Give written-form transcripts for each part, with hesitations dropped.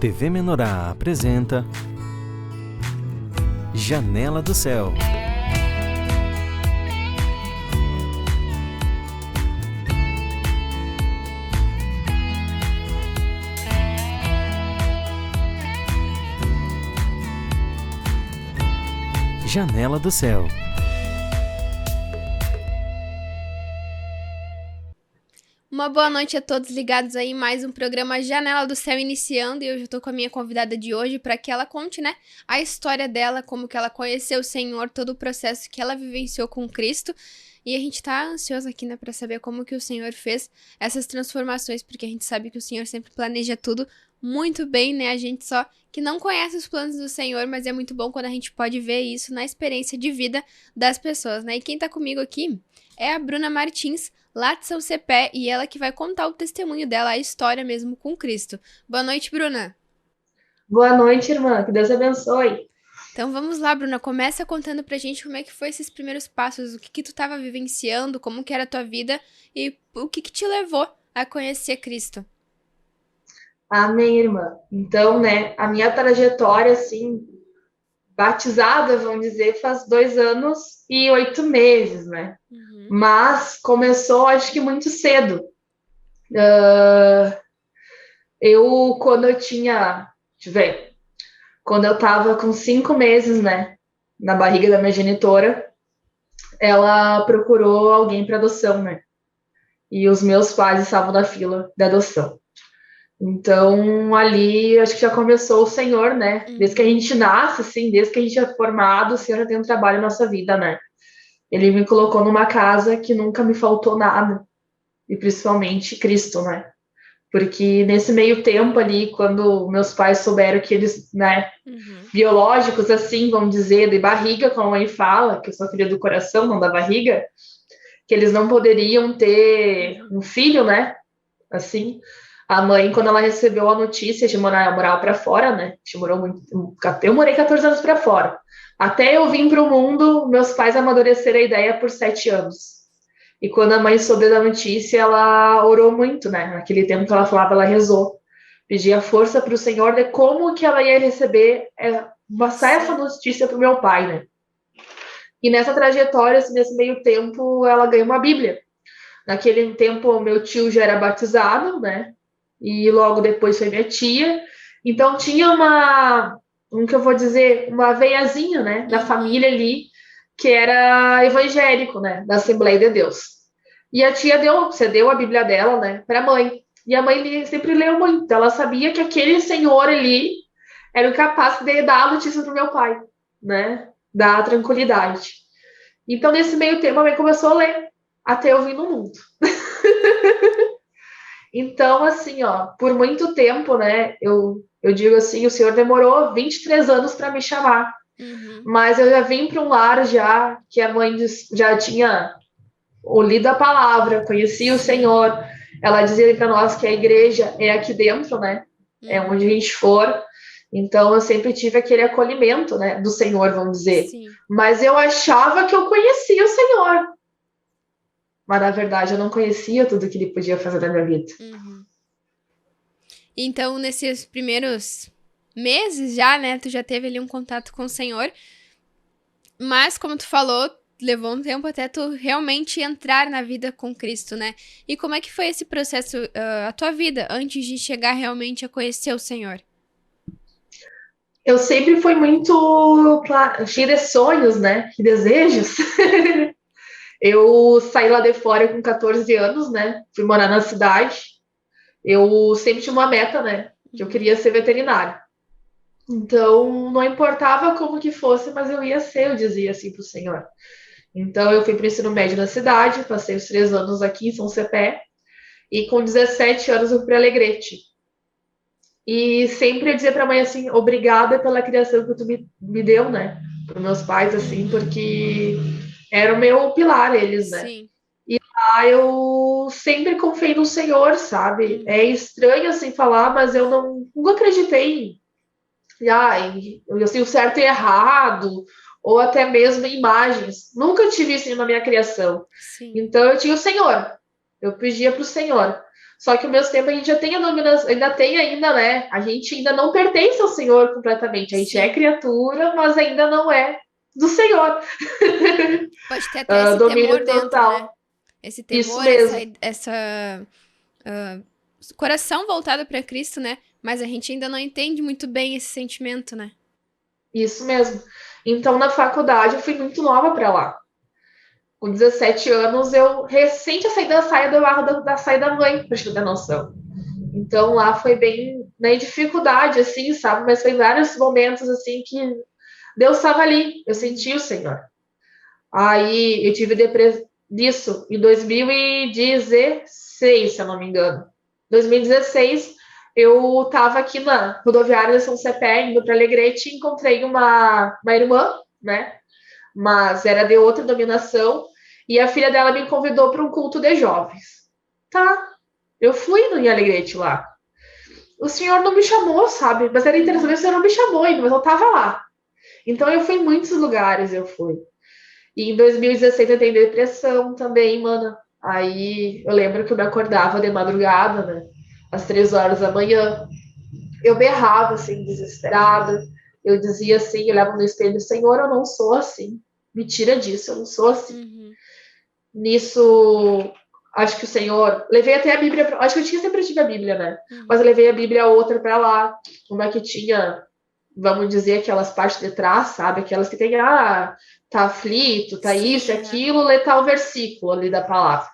TV Menorá apresenta Janela do Céu. Janela do Céu. Uma boa noite a todos ligados aí em mais um programa Janela do Céu iniciando, e eu já tô com a minha convidada de hoje para que ela conte, a história dela, como que ela conheceu o Senhor, todo o processo que ela vivenciou com Cristo. E a gente tá ansioso aqui, para saber como que o Senhor fez essas transformações, porque a gente sabe que o Senhor sempre planeja tudo muito bem, né? A gente só que não conhece os planos do Senhor, mas é muito bom quando a gente pode ver isso na experiência de vida das pessoas, né? E quem tá comigo aqui é a Bruna Martins, lá de São Cepé, e ela que vai contar o testemunho dela, a história mesmo com Cristo. Boa noite, Bruna. Boa noite, irmã. Que Deus abençoe. Então vamos lá, Bruna. Começa contando pra gente como é que foi esses primeiros passos, o que que tu tava vivenciando, como que era a tua vida e o que que te levou a conhecer Cristo. Amém, irmã. Então, a minha trajetória, assim, batizada, vamos dizer, faz 2 anos e 8 meses, né? Mas começou, acho que muito cedo. Quando eu tinha, deixa eu ver, quando eu tava com 5 meses, na barriga da minha genitora, ela procurou alguém para adoção, né? E os meus pais estavam na fila da adoção. Então, ali, acho que já começou o Senhor, né? Desde que a gente nasce, assim, desde que a gente é formado, o Senhor já tem um trabalho na nossa vida, né? Ele me colocou numa casa que nunca me faltou nada. E principalmente Cristo, né? Porque nesse meio tempo ali, quando meus pais souberam que eles, biológicos, assim, vamos dizer, de barriga, como a mãe fala, que eu sou filha do coração, não da barriga, que eles não poderiam ter um filho, né? Assim, a mãe, quando ela recebeu a notícia de morar para fora, né? A gente morou muito, eu morei 14 anos para fora. Até eu vim para o mundo, meus pais amadureceram a ideia por 7 anos. E quando a mãe soube da notícia, ela orou muito, né? Naquele tempo que ela falava, ela rezou. Pedia força para o Senhor de como que ela ia receber, passar essa notícia para o meu pai, né? E nessa trajetória, assim, nesse meio tempo, ela ganhou uma Bíblia. Naquele tempo, meu tio já era batizado, né? E logo depois foi minha tia. Então tinha uma veiazinha, né, da família ali, que era evangélico, né, da Assembleia de Deus. E a tia cedeu a Bíblia dela, né, para a mãe. E a mãe sempre leu muito. Ela sabia que aquele senhor ali era o capaz de dar a notícia pro meu pai, né, dar tranquilidade. Então nesse meio tempo a mãe começou a ler até eu vir no mundo. Então, assim, por muito tempo, né, eu digo assim, o Senhor demorou 23 anos para me chamar. Mas eu já vim para um lar já, que a mãe já tinha lido a palavra, conhecia o Senhor. Ela dizia para nós que a igreja é aqui dentro, né, é onde a gente for. Então, eu sempre tive aquele acolhimento, né, do Senhor, vamos dizer. Sim. Mas eu achava que eu conhecia o Senhor. Mas, na verdade, eu não conhecia tudo que ele podia fazer na minha vida. Então, nesses primeiros meses já, tu já teve ali um contato com o Senhor. Mas, como tu falou, levou um tempo até tu realmente entrar na vida com Cristo, né? E como é que foi esse processo, a tua vida, antes de chegar realmente a conhecer o Senhor? Eu sempre fui muito cheia de sonhos, né? E desejos. Eu saí lá de fora com 14 anos, né? Fui morar na cidade. Eu sempre tinha uma meta, né? Que eu queria ser veterinária. Então, não importava como que fosse, mas eu ia ser, eu dizia assim pro Senhor. Então, eu fui para o ensino médio na cidade, passei os 3 anos aqui em São Cepé. E com 17 anos eu fui para Alegrete. E sempre eu dizia pra mãe assim, obrigada pela criação que tu me deu, né? Para meus pais, assim, porque era o meu pilar, eles, né? Sim. E lá eu sempre confiei no Senhor, sabe? É estranho assim falar, mas eu nunca acreditei eu sei o certo e errado, ou até mesmo em imagens. Nunca tive isso na minha criação. Sim. Então eu tinha o Senhor. Eu pedia para o Senhor. Só que ao mesmo tempo a gente já tem a dominação, ainda tem ainda, né? A gente ainda não pertence ao Senhor completamente. A gente é Sim. criatura, mas ainda não é do Senhor. Pode ter até esse temor Domínio dentro, né? total. Esse Isso temor, mesmo. essa coração voltado para Cristo, né? Mas a gente ainda não entende muito bem esse sentimento, né? Isso mesmo. Então, na faculdade, eu fui muito nova para lá. Com 17 anos, eu recém tinha saído da saia do barro da saia da mãe, pra te ter noção. Então, lá foi bem na dificuldade, assim, sabe? Mas foi vários momentos, assim, que Deus estava ali. Eu senti o Senhor. Aí, eu tive depressão disso em 2016, se eu não me engano. 2016, eu estava aqui na rodoviária da São Cepé, indo para Alegrete, e encontrei uma irmã, né? Mas era de outra dominação, e a filha dela me convidou para um culto de jovens. Tá, eu fui no Alegrete lá. O senhor não me chamou, sabe? Mas era interessante, o senhor não me chamou ainda, mas eu tava lá. Então eu fui em muitos lugares, eu fui. E em 2016 eu tenho depressão também, mano. Aí eu lembro que eu me acordava de madrugada, né? Às 3 horas da manhã. Eu berrava, assim, desesperada. Eu dizia assim, eu olhava no espelho, Senhor, eu não sou assim. Me tira disso, eu não sou assim. Uhum. Nisso, acho que o Senhor. Levei até a Bíblia. Acho que eu tinha sempre tive a Bíblia, né? Mas Uhum. eu levei a Bíblia outra para lá. Uma que tinha, vamos dizer, aquelas partes de trás, sabe? Aquelas que tem, tá aflito, tá isso, Sim, aham. aquilo, lê tal versículo ali da palavra.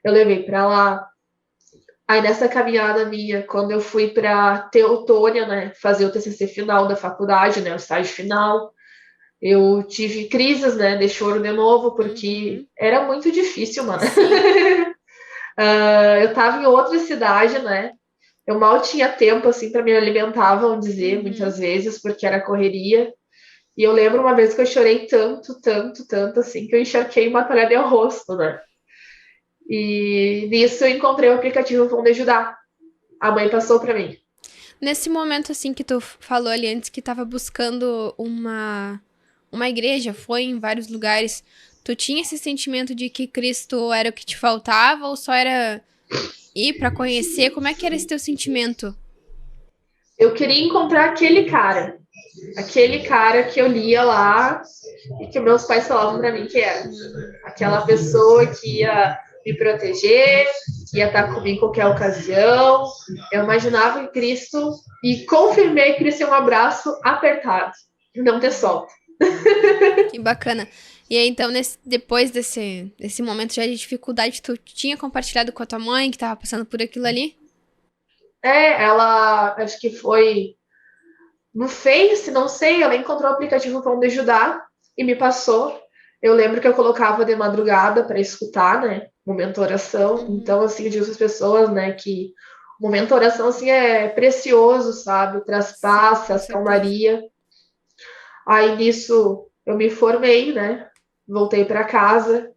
Eu levei para lá. Aí nessa caminhada minha, quando eu fui para Teutônia, né, fazer o TCC final da faculdade, né, o estágio final, eu tive crises, né, de choro de novo, porque Uhum. era muito difícil, mano. Sim. Eu tava em outra cidade, né, eu mal tinha tempo, assim, para me alimentar, vamos dizer, Uhum. muitas vezes, porque era correria. E eu lembro uma vez que eu chorei tanto, tanto, tanto, assim, que eu encharquei uma toalha de rosto, né. E nisso eu encontrei o aplicativo Pão de Ajudar. A mãe passou para mim. Nesse momento, assim, que tu falou ali antes que tava buscando uma igreja, foi em vários lugares, tu tinha esse sentimento de que Cristo era o que te faltava ou só era ir pra conhecer? Como é que era esse teu sentimento? Eu queria encontrar aquele cara que eu lia lá e que meus pais falavam para mim que era aquela pessoa que ia me proteger, que ia estar comigo em qualquer ocasião. Eu imaginava em Cristo e confirmei que Cristo é um abraço apertado, não ter Uhum. solta. Que bacana. E aí, então, depois desse momento já de dificuldade, tu tinha compartilhado com a tua mãe que tava passando por aquilo ali? Ela acho que foi no Face, não sei, ela encontrou o aplicativo Pão de Ajudar e me passou. Eu lembro que eu colocava de madrugada para escutar, né? Momento oração. Uhum. Então, assim, eu digo às pessoas, né, que o momento oração, assim, é precioso, sabe? Traz Sim, paz, com traz certeza. calmaria. Aí, nisso, eu me formei, né? Voltei para casa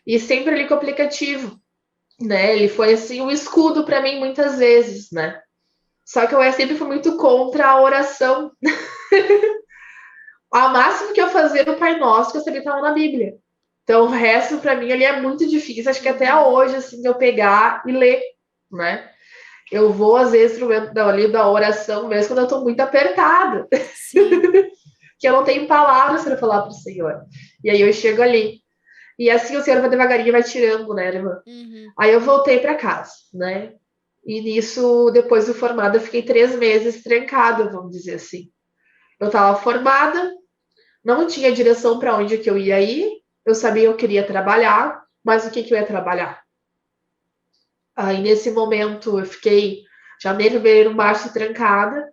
e sempre ali com o aplicativo, né? Ele foi, assim, um escudo para mim muitas vezes, né? Só que eu sempre fui muito contra a oração. A máximo que eu fazia no Pai Nosso, que eu sabia que estava na Bíblia. Então, o resto, para mim, ali é muito difícil. Acho que até Uhum. hoje, assim, eu pegar e ler, né? Eu vou, às vezes, pro momento da oração mesmo, quando eu tô muito apertada, Sim. que eu não tenho palavras para falar pro Senhor. E aí eu chego ali. E assim o Senhor vai devagarinho, vai tirando, né, irmã? Uhum. Aí eu voltei para casa, né? E nisso, depois do formado, eu fiquei 3 meses trancada, vamos dizer assim. Eu tava formada, não tinha direção para onde que eu ia ir. Eu sabia que eu queria trabalhar, mas o que que eu ia trabalhar? Aí nesse momento eu fiquei janeiro, fevereiro, março trancada.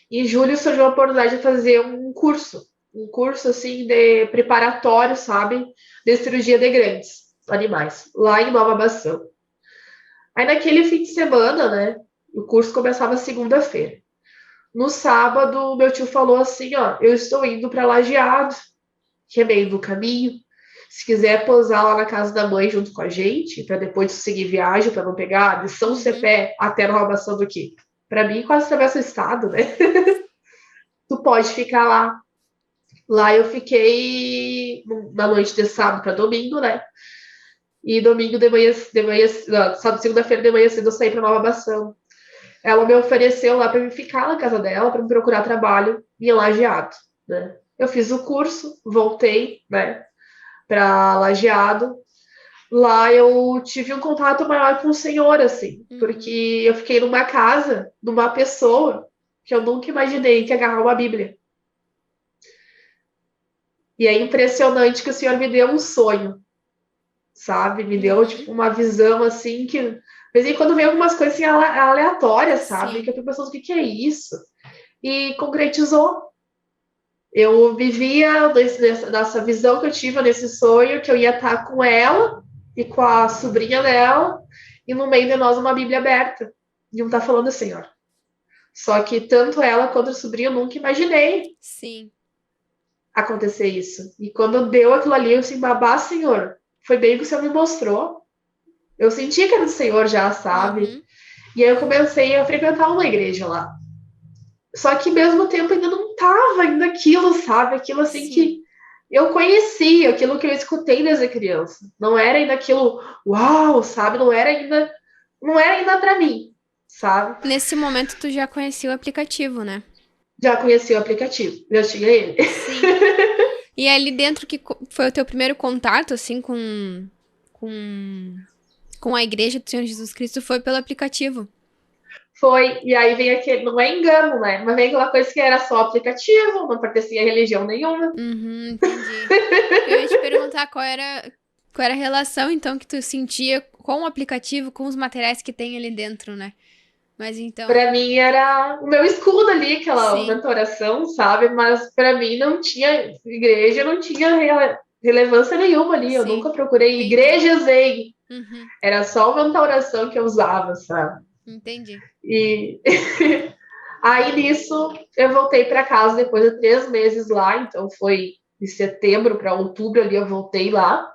Em julho surgiu a oportunidade de fazer um curso assim de preparatório, sabe, de cirurgia de grandes animais, lá em Nova Bação. Aí naquele fim de semana, né, o curso começava segunda-feira. No sábado, meu tio falou assim, ó, eu estou indo para Lajeado, que é meio do caminho. Se quiser posar lá na casa da mãe junto com a gente, para depois seguir viagem, para não pegar de São Uhum. Cepé até Nova Bação do Quê? Para mim, quase atravessa o estado, né? Tu pode ficar lá. Lá eu fiquei na noite de sábado para domingo, né? E domingo de manhã, segunda-feira de manhã cedo eu saí para Nova Bação. Ela me ofereceu lá para me ficar na casa dela, para me procurar trabalho em Lajeado, né? Eu fiz o curso, voltei, né, para Lajeado. Lá eu tive um contato maior com o Senhor, assim, porque eu fiquei numa casa, numa pessoa que eu nunca imaginei que ia agarrar uma Bíblia. E é impressionante que o Senhor me deu um sonho, sabe? Me deu, tipo, uma visão, assim, que... De vez em quando vem algumas coisas assim, aleatórias, sabe? Sim. Que eu fico pensando, o que é isso? E concretizou. Eu vivia nessa visão que eu tive, nesse sonho, que eu ia estar com ela e com a sobrinha dela, e no meio de nós uma Bíblia aberta. E um tá falando assim, ó. Só que tanto ela quanto a sobrinha eu nunca imaginei Sim. acontecer isso. E quando deu aquilo ali, eu assim, babá, Senhor, foi bem o que o Senhor me mostrou. Eu senti que era do Senhor já, sabe? E aí eu comecei a frequentar uma igreja lá. Só que ao mesmo tempo ainda não tava ainda aquilo, sabe? Aquilo assim Sim. que eu conhecia, aquilo que eu escutei desde criança. Não era ainda aquilo, uau, sabe? Não era ainda para mim, sabe? Nesse momento tu já conhecia o aplicativo, né? Já conhecia o aplicativo, já tinha ele. Sim. E ali dentro que foi o teu primeiro contato, assim, com a igreja do Senhor Jesus Cristo foi pelo aplicativo. Foi, e aí vem aquele, não é engano, né? Mas vem aquela coisa que era só aplicativo, não pertencia a religião nenhuma. Entendi. Eu ia te perguntar qual era a relação, então, que tu sentia com o aplicativo, com os materiais que tem ali dentro, né? Mas então, Para mim era o meu escudo ali, aquela sim, oração, sabe? Mas para mim não tinha igreja, não tinha relevância nenhuma ali. Eu sim, nunca procurei entendi. igrejas em. Uhum, Era só uma oração que eu usava, sabe? entendi. E aí nisso eu voltei para casa depois de 3 meses lá, então foi de setembro para outubro ali eu voltei lá,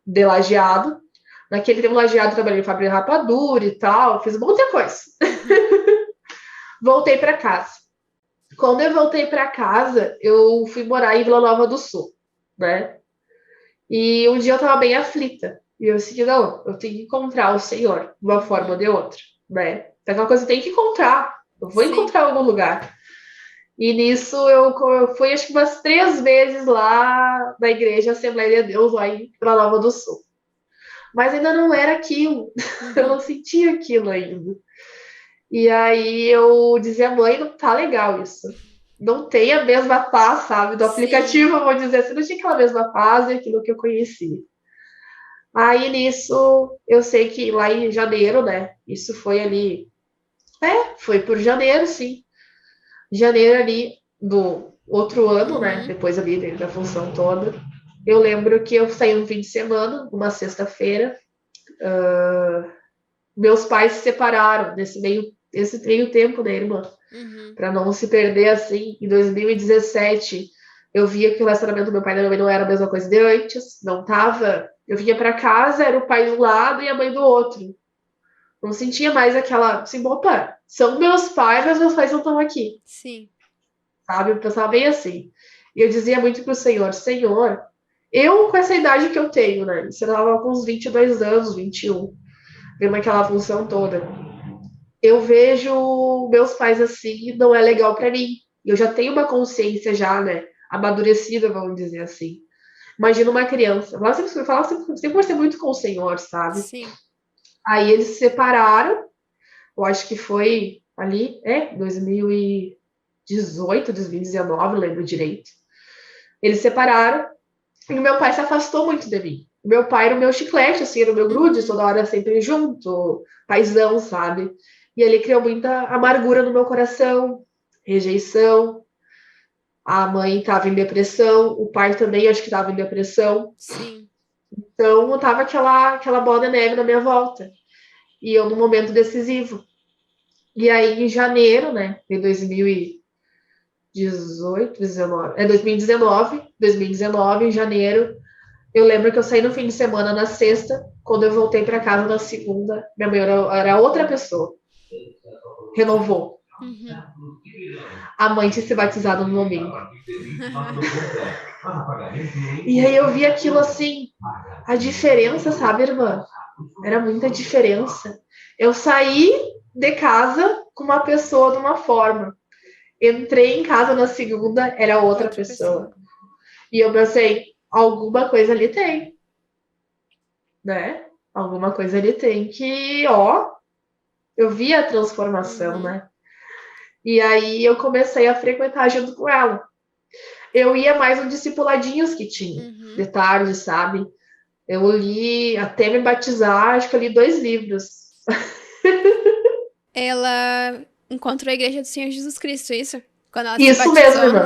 de Lajeado. Naquele tempo Lajeado trabalhei em fábrica de rapadura e tal, fiz um monte de coisa. Voltei para casa. Quando eu voltei para casa, eu fui morar em Vila Nova do Sul, né? E um dia eu tava bem aflita. E eu disse, não, eu tenho que encontrar o Senhor, de uma forma ou de outra, né? Então, aquela coisa eu tenho que encontrar. Eu vou Sim. encontrar em algum lugar. E nisso eu fui acho que umas 3 vezes lá na igreja Assembleia de Deus, lá em Vila Nova do Sul. Mas ainda não era aquilo. Eu não sentia aquilo ainda. E aí eu dizia, mãe, não tá legal isso. Não tem a mesma paz, sabe? Do Sim. aplicativo, eu vou dizer assim, não tinha aquela mesma paz e aquilo que eu conhecia. Aí nisso, eu sei que lá em janeiro, né? Isso foi ali. Foi por janeiro, sim. Janeiro ali do outro ano, né? Depois ali da função toda. Eu lembro que eu saí um fim de semana, uma sexta-feira. Meus pais se separaram esse meio tempo, né, irmã? Para não se perder assim. Em 2017, eu via que o relacionamento do meu pai e da minha mãe não era a mesma coisa de antes. Não tava. Eu vinha para casa, era o pai de um lado e a mãe do outro. Não sentia mais aquela. Assim, opa, são meus pais, mas meus pais não estão aqui. Sim. Sabe? Eu pensava bem assim. E eu dizia muito pro Senhor: Senhor, eu com essa idade que eu tenho, né? Você tava com uns 22 anos, 21, vendo aquela função toda. Eu vejo meus pais assim, não é legal para mim. Eu já tenho uma consciência já, né? Amadurecida, vamos dizer assim. Imagina uma criança. Lá sempre conversei muito com o Senhor, sabe? Sim. Aí eles se separaram. Eu acho que foi ali, 2018, 2019, não lembro direito. Eles se separaram e o meu pai se afastou muito de mim. O meu pai era o meu chiclete, assim, era o meu grude, toda hora sempre junto, paizão, sabe? E ele criou muita amargura no meu coração, rejeição. A mãe estava em depressão, o pai também acho que estava em depressão. Sim. Então, tava aquela bola de neve na minha volta. E eu num momento decisivo. E aí, em janeiro, né, de 2018, 2019, em janeiro, eu lembro que eu saí no fim de semana na sexta, quando eu voltei para casa na segunda, minha mãe era outra pessoa. Renovou. Uhum. A mãe tinha se batizado no domingo. E aí eu vi aquilo assim, a diferença, sabe, irmã? Era muita diferença. Eu saí de casa com uma pessoa de uma forma. Entrei em casa na segunda, era outra pessoa. E eu pensei, alguma coisa ali tem, né? Alguma coisa ali tem que, ó, eu vi a transformação, né? E aí eu comecei a frequentar junto com ela. Eu ia mais no discipuladinhos que tinha, de tarde, sabe? Eu li, até me batizar, acho que eu li 2 livros. Ela encontrou a igreja do Senhor Jesus Cristo, isso? Quando ela se Isso mesmo, batizou irmã.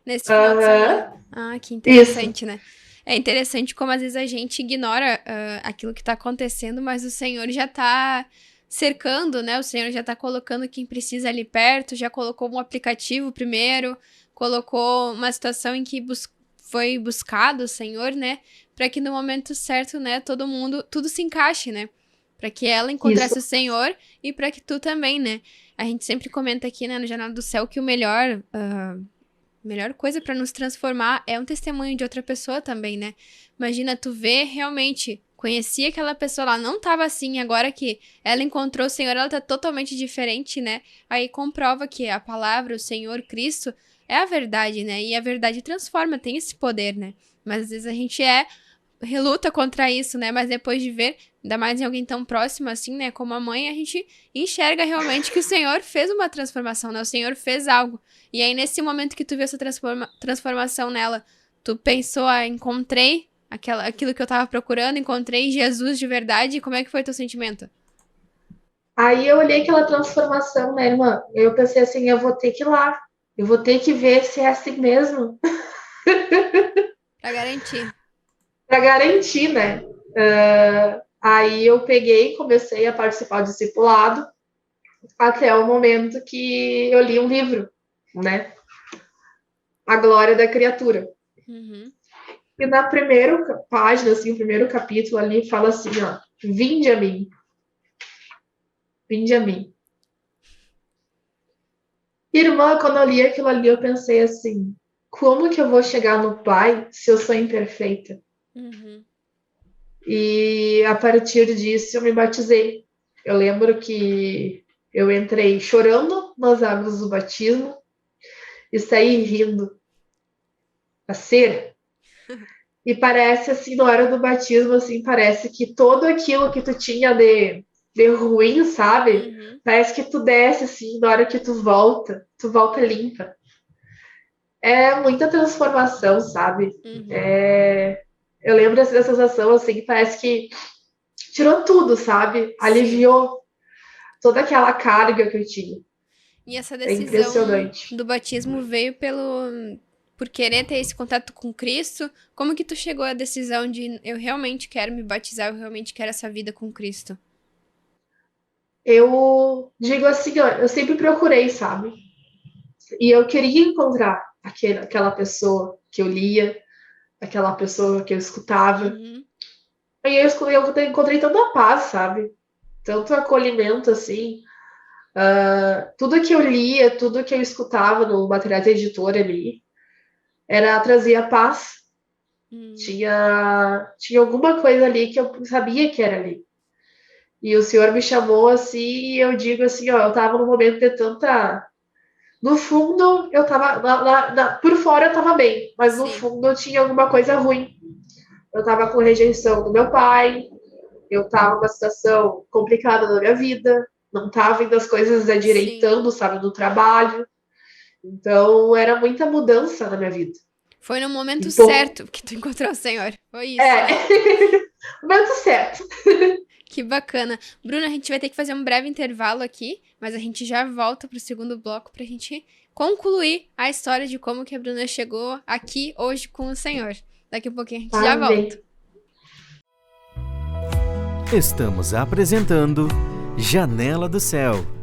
nesse final de semana. Ah, que interessante, né? É interessante como às vezes a gente ignora aquilo que tá acontecendo, mas o Senhor já tá cercando, né? O Senhor já tá colocando quem precisa ali perto, já colocou um aplicativo primeiro, colocou uma situação em que foi buscado o Senhor, né? Pra que no momento certo, né, tudo se encaixe, né? Pra que ela encontrasse o Senhor e pra que tu também, né? A gente sempre comenta aqui, né, no Jornal do Céu que o melhor coisa pra nos transformar é um testemunho de outra pessoa também, né? Imagina, tu ver realmente, conhecia aquela pessoa, ela não tava assim, agora que ela encontrou o Senhor, ela tá totalmente diferente, né? Aí comprova que a palavra, o Senhor Cristo, é a verdade, né? E a verdade transforma, tem esse poder, né? Mas às vezes a gente reluta contra isso, né? Mas depois de ver, ainda mais em alguém tão próximo assim, né? Como a mãe, a gente enxerga realmente que o Senhor fez uma transformação, né? O Senhor fez algo. E aí, nesse momento que tu viu essa transformação nela, tu pensou, encontrei aquilo que eu tava procurando, encontrei Jesus de verdade. Como é que foi teu sentimento? Aí eu olhei aquela transformação, né, irmã? Eu pensei assim, eu vou ter que ir lá. Eu vou ter que ver se é assim mesmo. Pra garantir. Para garantir, né? Aí eu peguei e comecei a participar do discipulado até o momento que eu li um livro, né? A Glória da Criatura. E na primeira página, assim, o primeiro capítulo ali fala assim, ó, vinde a mim. Vinde a mim. Irmã, quando eu li aquilo ali, eu pensei assim, como que eu vou chegar no Pai se eu sou imperfeita? E a partir disso eu me batizei. Eu lembro que eu entrei chorando nas águas do batismo e saí rindo a cera. E parece assim, na hora do batismo, assim, parece que todo aquilo que tu tinha de ruim, sabe? Parece que tu desce assim, na hora que tu volta limpa. É muita transformação, sabe? Eu lembro dessa sensação, assim, que parece que tirou tudo, sabe? Aliviou toda aquela carga que eu tinha. E essa É decisão impressionante. do batismo veio por querer ter esse contato com Cristo? Como que tu chegou à decisão de eu realmente quero me batizar, eu realmente quero essa vida com Cristo? Eu digo assim, ó, eu sempre procurei, sabe? E eu queria encontrar aquela pessoa que eu lia, aquela pessoa que eu escutava. E eu encontrei tanta paz, sabe? Tanto acolhimento, assim. Tudo que eu lia, tudo que eu escutava no material da editora ali, trazia paz. Tinha alguma coisa ali que eu sabia que era ali. E o Senhor me chamou assim, e eu digo assim, ó, eu tava num momento de tanta. No fundo, eu tava. Por fora eu tava bem, mas no fundo eu tinha alguma coisa ruim. Eu tava com rejeição do meu pai, eu tava numa situação complicada na minha vida, não tava indo as coisas adireitando, sabe, no trabalho. Então, era muita mudança na minha vida. Foi no momento certo que tu encontrou o Senhor. Foi isso, né? Momento certo. Que bacana. Bruna, a gente vai ter que fazer um breve intervalo aqui, mas a gente já volta pro segundo bloco pra gente concluir a história de como que a Bruna chegou aqui hoje com o Senhor. Daqui a pouquinho a gente já volta. Estamos apresentando Janela do Céu.